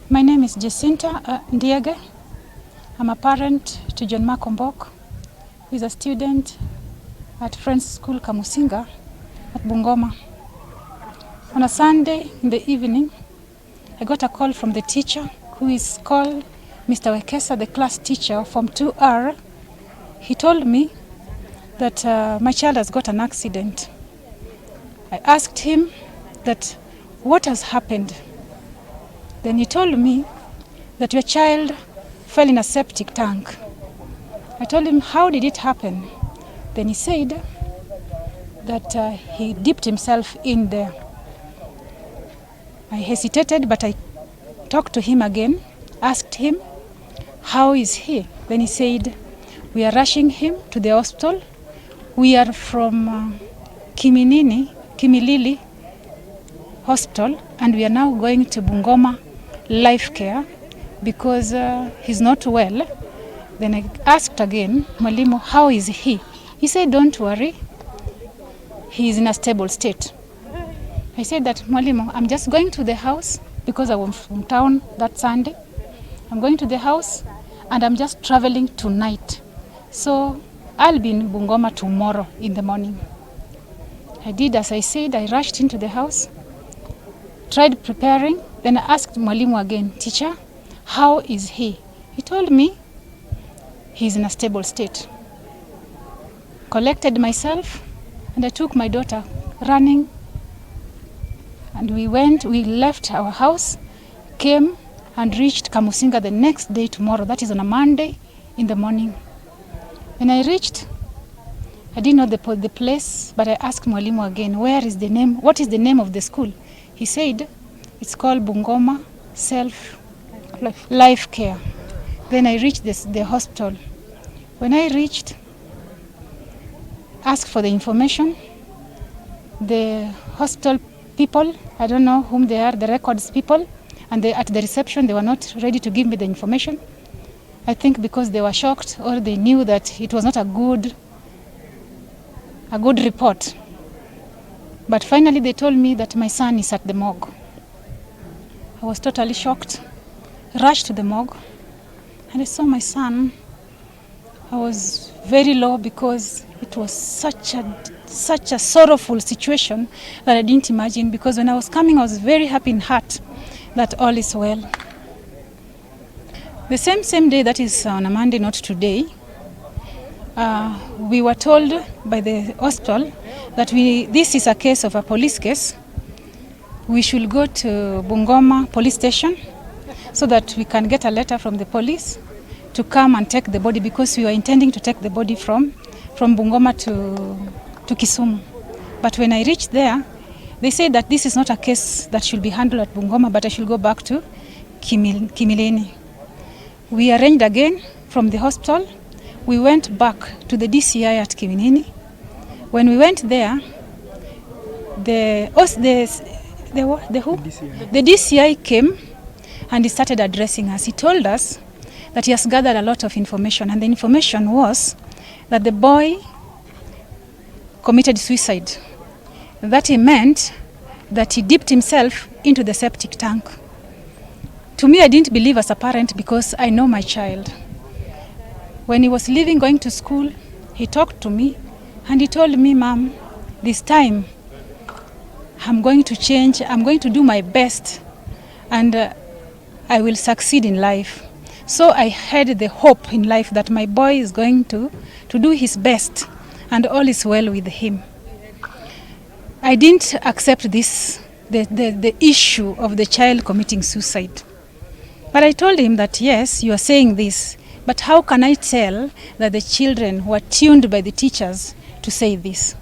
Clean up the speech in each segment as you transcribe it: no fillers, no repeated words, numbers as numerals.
My name is Jacinta Ndiege. I'm a parent to John Makombok, who is a student at Friends School Kamusinga at Bungoma. On a Sunday in the evening, I got a call from the teacher, who is called Mr. Wekesa, the class teacher from 2R. He told me that my child has got an accident. I asked him that what has happened. Then he told me that your child fell in a septic tank. I told him, how did it happen? Then he said that he dipped himself in there. I hesitated, but I talked to him again, asked him, how is he? Then he said, we are rushing him to the hospital. We are from Kimilili Hospital, and we are now going to Bungoma Life Care because he's not well. Then I asked again, Mwalimu, how is he? He said, don't worry, he is in a stable state. I said that, Mwalimu, I'm just going to the house because I was from town that Sunday. I'm going to the house and I'm just traveling tonight. So I'll be in Bungoma tomorrow in the morning. I did as I said. I rushed into the house, tried preparing. Then I asked Mwalimu again, teacher, how is he? He told me he's in a stable state. Collected myself and I took my daughter running, and we left our house, came and reached Kamusinga the next day tomorrow. That is on a Monday in the morning. When I reached, I didn't know the place, but I asked Mwalimu again, what is the name of the school? He said, it's called Bungoma Life Care. Then I reached the hospital. When I reached, asked for the information. The hospital people, I don't know whom they are, the records people, and at the reception, they were not ready to give me the information. I think because they were shocked, or they knew that it was not a good report. But finally, they told me that my son is at the morgue. I was totally shocked, rushed to the morgue, and I saw my son. I was very low because it was such a sorrowful situation that I didn't imagine, because when I was coming, I was very happy in heart that all is well. The same day, that is on a Monday, not today, we were told by the hospital that this is a case of a police case. We should go to Bungoma police station so that we can get a letter from the police to come and take the body, because we were intending to take the body from Bungoma to Kisumu. But when I reached there, they said that this is not a case that should be handled at Bungoma, but I should go back to Kimilili. We arranged again from the hospital. We went back to the DCI at Kimilili. When we went there, the DCI came and he started addressing us. He told us that he has gathered a lot of information, and the information was that the boy committed suicide. That he meant that he dipped himself into the septic tank. To me, I didn't believe as a parent, because I know my child. When he was leaving, going to school, he talked to me and he told me, Mom, this time I'm going to change, I'm going to do my best, and I will succeed in life. So I had the hope in life that my boy is going to do his best and all is well with him. I didn't accept this, the issue of the child committing suicide. But I told him that, yes, you are saying this, but how can I tell that the children were tuned by the teachers to say this?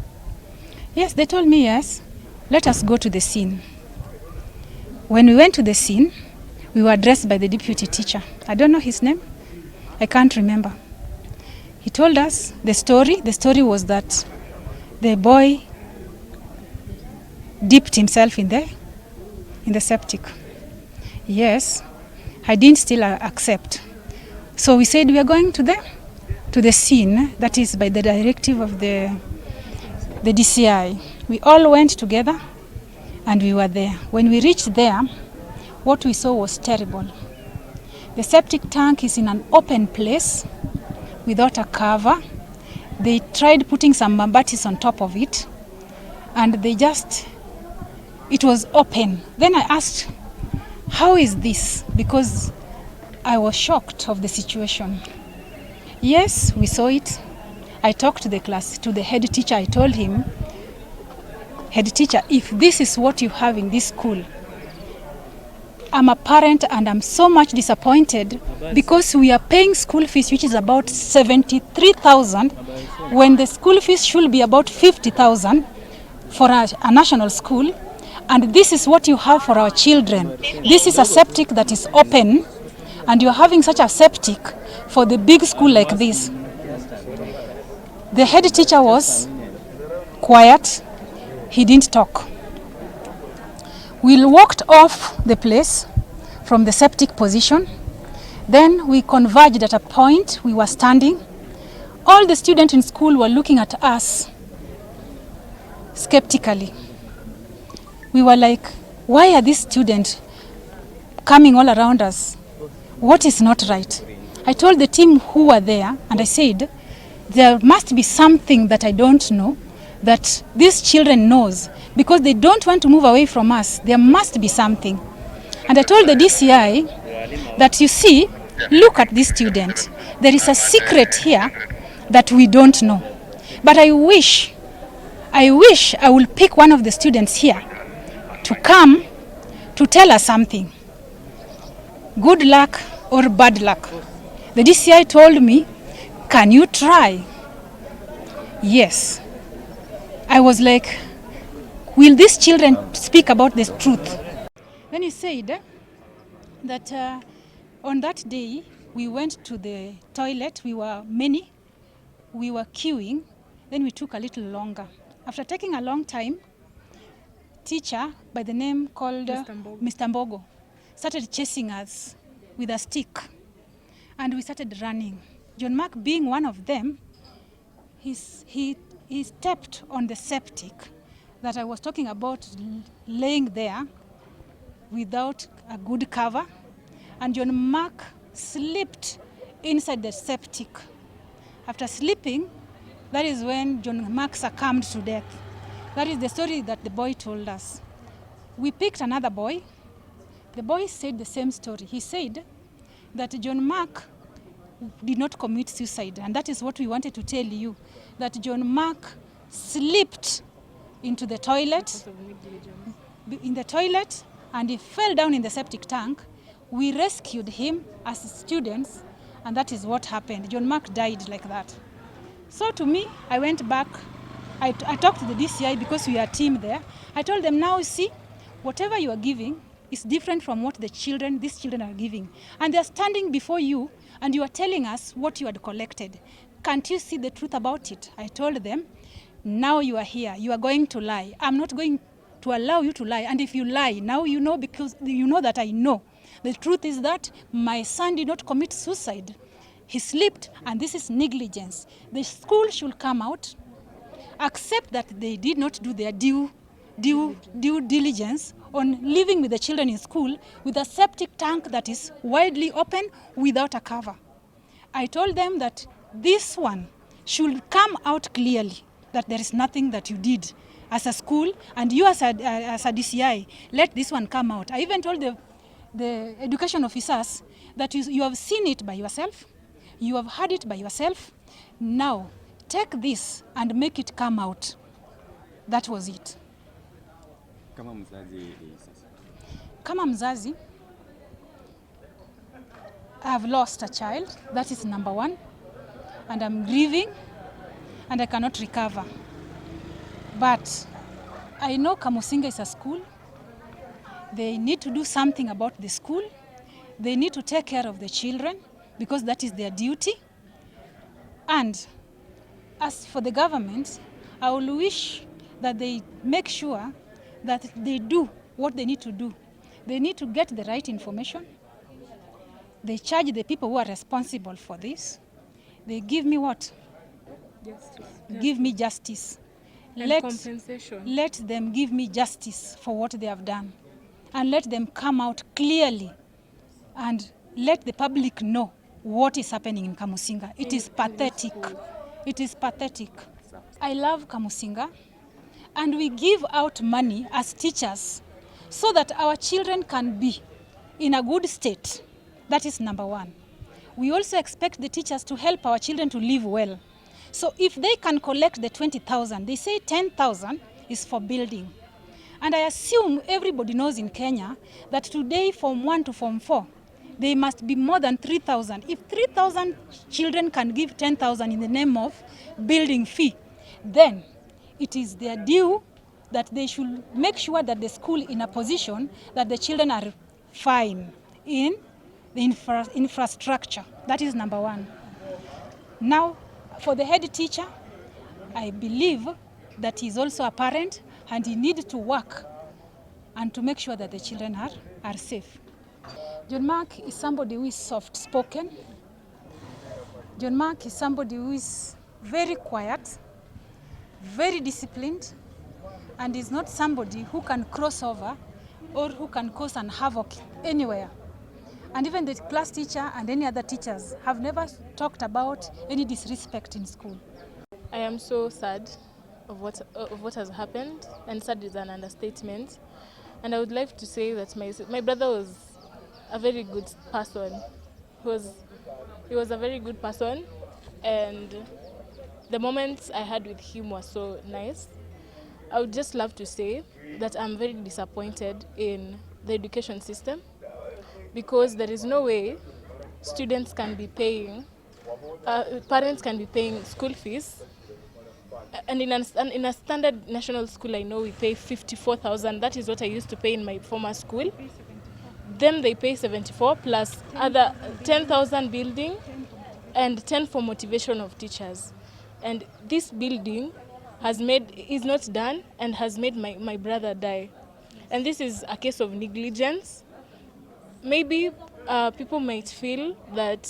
Yes, they told me, yes, let us go to the scene. When we went to the scene, we were addressed by the deputy teacher. I don't know his name. I can't remember. He told us the story. The story was that the boy dipped himself in the septic. Yes, I didn't still accept. So we said we are going to to the scene, that is by the directive of the DCI. We all went together and we were there. When we reached there, what we saw was terrible. The septic tank is in an open place without a cover. They tried putting some mabatis on top of it, and it was open. Then I asked, how is this? Because I was shocked of the situation. Yes, we saw it. I talked to the head teacher. I told him, head teacher, if this is what you have in this school, I'm a parent and I'm so much disappointed because we are paying school fees, which is about 73,000, when the school fees should be about 50,000 for a national school. And this is what you have for our children. This is a septic that is open, and you're having such a septic for the big school like this. The head teacher was quiet. He didn't talk. We walked off the place from the septic position. Then we converged at a point. We were standing. All the students in school were looking at us skeptically. We were like, why are these students coming all around us? What is not right? I told the team who were there, and I said, there must be something that I don't know that these children knows, because they don't want to move away from us. There must be something. And I told the DCI that, you see, look at this student. There is a secret here that we don't know. But I wish I will pick one of the students here to come to tell us something. Good luck or bad luck. The DCI told me, can you try? Yes. I was like, will these children speak about the truth? Then he said that on that day, we went to the toilet. We were many. We were queuing. Then we took a little longer. After taking a long time, teacher by the name called Mr. Mbogo started chasing us with a stick. And we started running. John Mark being one of them, he stepped on the septic that I was talking about, laying there without a good cover. And John Mark slipped inside the septic. After slipping, that is when John Mark succumbed to death. That is the story that the boy told us. We picked another boy. The boy said the same story. He said that John Mark did not commit suicide, and that is what we wanted to tell you, that John Mark slipped into the toilet, and he fell down in the septic tank. We rescued him as students, and that is what happened. John Mark died like that. So to me, I went back. I talked to the DCI because we are a team there. I told them, now see, whatever you are giving is different from what these children are giving. And they are standing before you, and you are telling us what you had collected. Can't you see the truth about it? I told them, now you are here. You are going to lie. I'm not going to allow you to lie. And if you lie, now you know, because you know that I know. The truth is that my son did not commit suicide. He slipped, and this is negligence. The school should come out, accept that they did not do their due diligence on living with the children in school with a septic tank that is widely open without a cover. I told them that this one should come out clearly, that there is nothing that you did as a school, and you as a DCI, let this one come out. I even told the education officers that you have seen it by yourself, you have heard it by yourself, now take this and make it come out. That was it. Kama mzazi, I have lost a child. That is number one. And I'm grieving, and I cannot recover. But I know Kamusinga is a school. They need to do something about the school. They need to take care of the children, because that is their duty. And as for the government, I will wish that they make sure that they do what they need to do. They need to get the right information. They charge the people who are responsible for this. they give me what? Justice. Give me justice. And compensation. Let them give me justice for what they have done. And let them come out clearly and let the public know what is happening in Kamusinga. It is pathetic. It is pathetic. I love Kamusinga, and we give out money as teachers so that our children can be in a good state. That is number one. We also expect the teachers to help our children to live well. So if they can collect the 20,000, they say 10,000 is for building. And I assume everybody knows in Kenya that today Form 1 to Form 4, they must be more than 3,000. If 3,000 children can give 10,000 in the name of building fee, then it is their due that they should make sure that the school in a position that the children are fine in the infrastructure. That is number one. Now, for the head teacher, I believe that he's also a parent and he needs to work and to make sure that the children are safe. John Mark is somebody who is soft-spoken. John Mark is somebody who is very quiet, very disciplined, and is not somebody who can cross over or who can cause an havoc anywhere. And even the class teacher and any other teachers have never talked about any disrespect in school. I am so sad of what has happened, and sad is an understatement. And I would like to say that my brother was a very good person. He was a very good person, and the moments I had with him were so nice. I would just love to say that I'm very disappointed in the education system, because there is no way students can be paying, parents can be paying school fees. And in a standard national school, I know we pay 54,000. That is what I used to pay in my former school. Then they pay 74 plus other 10,000 building and 10 for motivation of teachers. And this building is not done and has made my brother die. And this is a case of negligence. Maybe people might feel that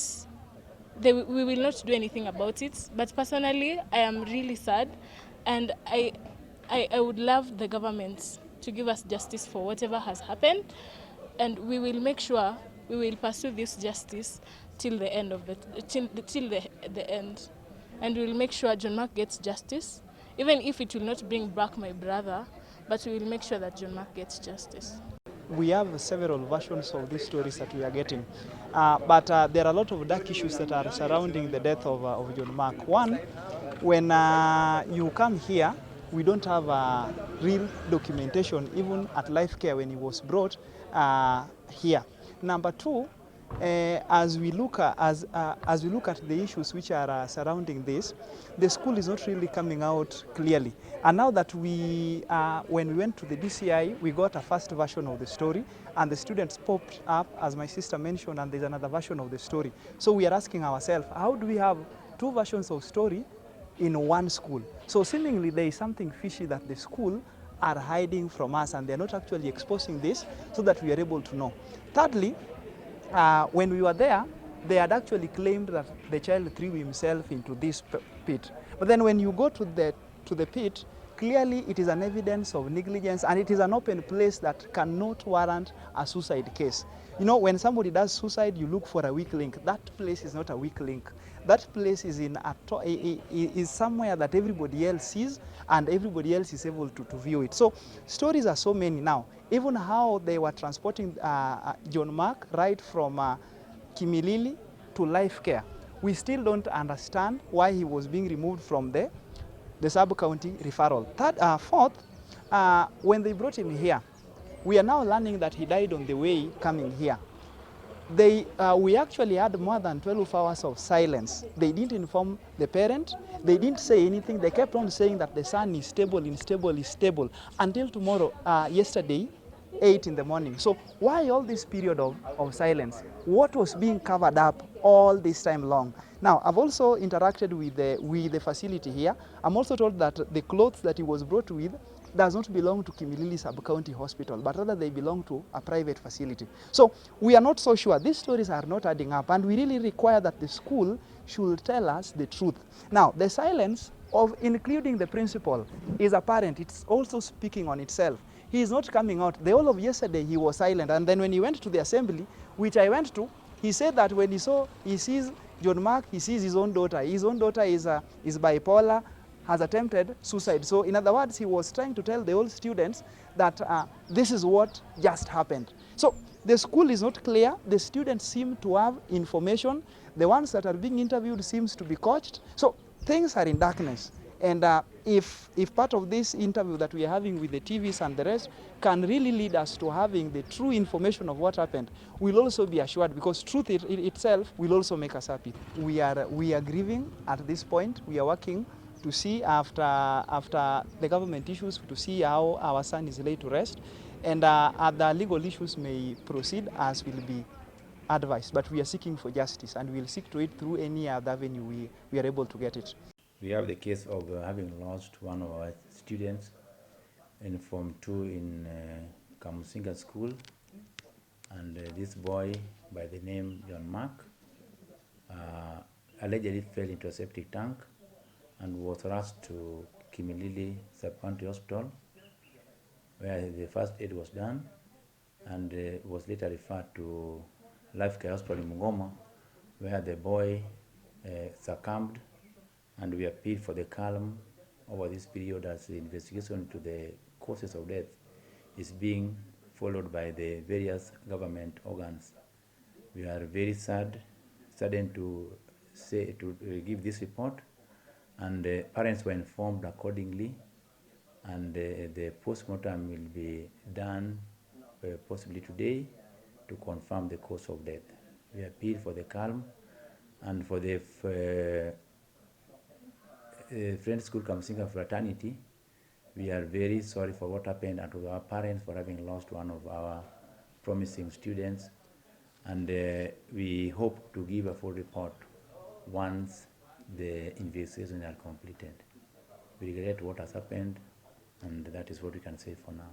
we will not do anything about it, but personally I am really sad, and I would love the government to give us justice for whatever has happened, and we will make sure we will pursue this justice till the end of the end, and we will make sure John Mark gets justice, even if it will not bring back my brother, but we will make sure that John Mark gets justice. We have several versions of these stories that we are getting, but there are a lot of dark issues that are surrounding the death of John Mark. One, when you come here, we don't have real documentation, even at Life Care when he was brought here. Number two, as we look at the issues which are surrounding this, the school is not really coming out clearly. And now that when we went to the DCI, we got a first version of the story, and the students popped up, as my sister mentioned, and there's another version of the story. So we are asking ourselves, how do we have two versions of story in one school? So seemingly there is something fishy that the school are hiding from us, and they're not actually exposing this so that we are able to know. Thirdly, when we were there, they had actually claimed that the child threw himself into this pit. But then when you go to the pit, clearly it is an evidence of negligence, and it is an open place that cannot warrant a suicide case. You know, when somebody does suicide, you look for a weak link. That place is not a weak link. That place is is somewhere that everybody else sees, and everybody else is able to view it. So stories are so many now. Even how they were transporting John Mark right from Kimilili to Life Care. We still don't understand why he was being removed from the sub-county referral. Fourth, when they brought him here, we are now learning that he died on the way coming here. We actually had more than 12 hours of silence. They didn't inform the parent. They didn't say anything. They kept on saying that the son is stable, until tomorrow, yesterday, 8 in the morning. So why all this period of silence? What was being covered up all this time long? Now, I've also interacted with the facility here. I'm also told that the clothes that he was brought with does not belong to Kimilili Sub-County Hospital, but rather they belong to a private facility. So we are not so sure. These stories are not adding up, and we really require that the school should tell us the truth. Now, the silence of including the principal is apparent. It's also speaking on itself. He is not coming out. The whole of yesterday, he was silent. And then when he went to the assembly, which I went to, he said that when he sees John Mark, he sees his own daughter. His own daughter is bipolar, has attempted suicide. So in other words, he was trying to tell the old students that this is what just happened. So the school is not clear. The students seem to have information. The ones that are being interviewed seems to be coached. So things are in darkness. And if part of this interview that we are having with the TVs and the rest can really lead us to having the true information of what happened, we'll also be assured, because truth itself will also make us happy. We are grieving at this point. We are working to see after the government issues, to see how our son is laid to rest, and other legal issues may proceed as will be advised. But we are seeking for justice, and we'll seek to it through any other avenue we are able to get it. We have the case of having lost one of our students in Form 2 in Kamusinga school, and this boy by the name John Mark allegedly fell into a septic tank and was rushed to Kimilili Sub-County Hospital, where the first aid was done, and was later referred to Life Care Hospital in Mungoma, where the boy succumbed, and we appeal for the calm over this period as the investigation into the causes of death is being followed by the various government organs. We are very saddened to give this report, and parents were informed accordingly, and the postmortem will be done possibly today to confirm the cause of death. We appeal for the calm, and for the Friends School Kamusinga fraternity, we are very sorry for what happened, and to our parents for having lost one of our promising students, and we hope to give a full report once the investigations are completed. We regret what has happened, and that is what we can say for now.